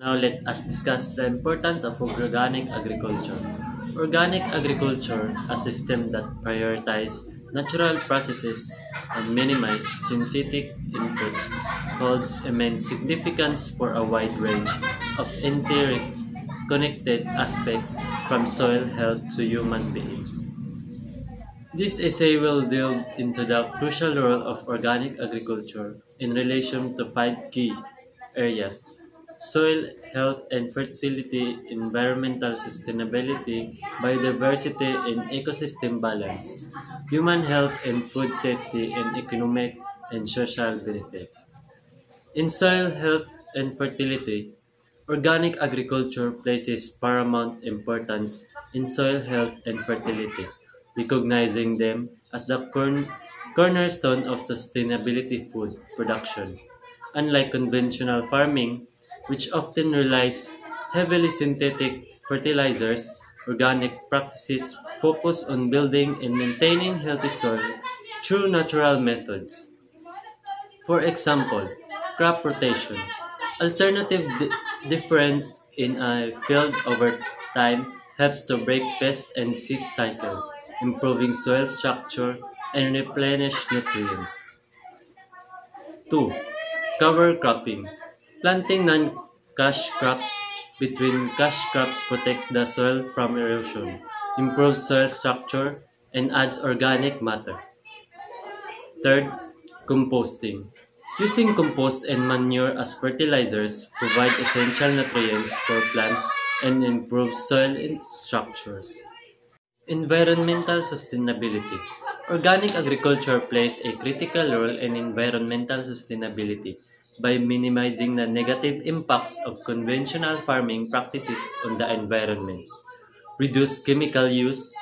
Now let us discuss the importance of organic agriculture. Organic agriculture, a system that prioritizes natural processes and minimizes synthetic inputs, holds immense significance for a wide range of interconnected aspects from soil health to human being. This essay will delve into the crucial role of organic agriculture in relation to five key areas: soil health and fertility, environmental sustainability, biodiversity and ecosystem balance, human health and food safety, and economic and social benefit. In soil health and fertility, organic agriculture places paramount importance in soil health and fertility, recognizing them as the cornerstone of sustainability food production. Unlike conventional farming, which often relies heavily synthetic fertilizers, organic practices focus on building and maintaining healthy soil through natural methods. For example, crop rotation. Alternative different in a field over time helps to break pest and disease cycle, improving soil structure and replenish nutrients. 2. Cover cropping. Planting non-cash crops between cash crops protects the soil from erosion, improves soil structure, and adds organic matter. Third, composting. Using compost and manure as fertilizers provide essential nutrients for plants and improve soil structures. Environmental sustainability. Organic agriculture plays a critical role in environmental sustainability by minimizing the negative impacts of conventional farming practices on the environment. Reduce chemical use.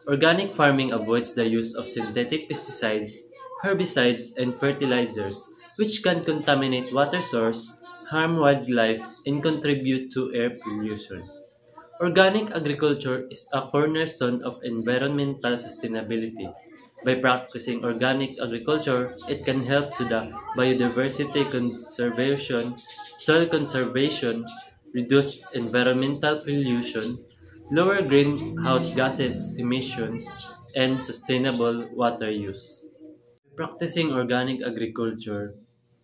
Organic farming avoids the use of synthetic pesticides, herbicides, and fertilizers, which can contaminate water source, harm wildlife, and contribute to air pollution. Organic agriculture is a cornerstone of environmental sustainability. By practicing organic agriculture, it can help to the biodiversity conservation, soil conservation, reduce environmental pollution, lower greenhouse gases emissions, and sustainable water use. Practicing organic agriculture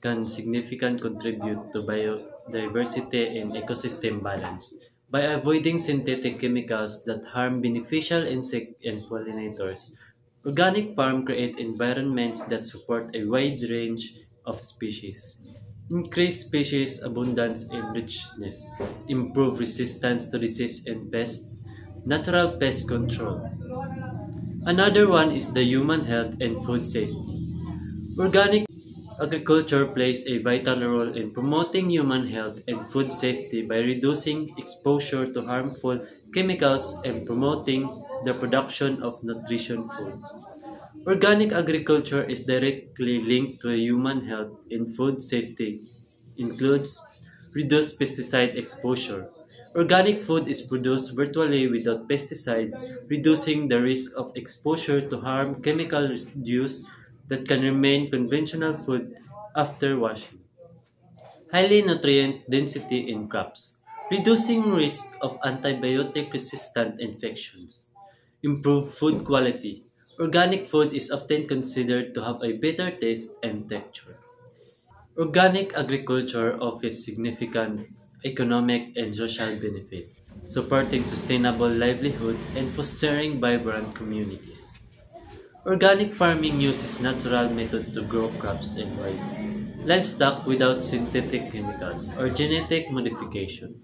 can significantly contribute to biodiversity and ecosystem balance by avoiding synthetic chemicals that harm beneficial insects and pollinators. Organic farms create environments that support a wide range of species, increase species abundance and richness, improve resistance to disease and pests, natural pest control. Another one is the human health and food safety. Organic agriculture plays a vital role in promoting human health and food safety by reducing exposure to harmful chemicals and promoting the production of nutrition food. Organic agriculture is directly linked to human health and food safety, includes reduced pesticide exposure. Organic food is produced virtually without pesticides, reducing the risk of exposure to harm chemical residues that can remain conventional food after washing. Highly nutrient density in crops, reducing risk of antibiotic resistant infections. Improve food quality. Organic food is often considered to have a better taste and texture. Organic agriculture offers significant economic and social benefit, supporting sustainable livelihood and fostering vibrant communities. Organic farming uses natural method to grow crops and raise livestock without synthetic chemicals or genetic modification.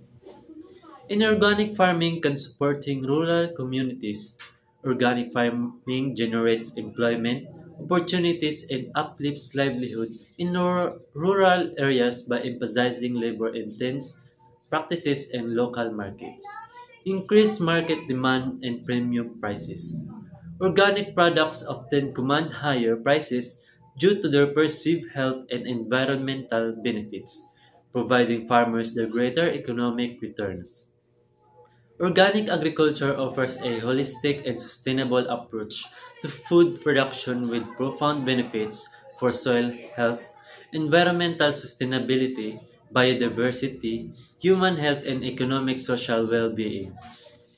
In organic farming can supporting rural communities. Organic farming generates employment opportunities and uplifts livelihood in rural areas by emphasizing labor-intense practices and local markets. Increased market demand and premium prices. Organic products often command higher prices due to their perceived health and environmental benefits, providing farmers the greater economic returns. Organic agriculture offers a holistic and sustainable approach to food production with profound benefits for soil health, environmental sustainability, biodiversity, human health, and economic social well-being.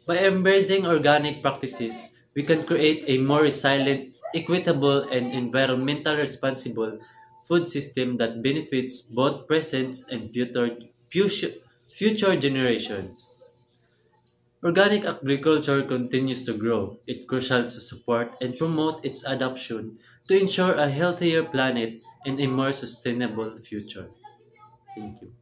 By embracing organic practices, we can create a more resilient, equitable, and environmentally responsible food system that benefits both present and future, future generations. Organic agriculture continues to grow. It's crucial to support and promote its adoption to ensure a healthier planet and a more sustainable future. Thank you.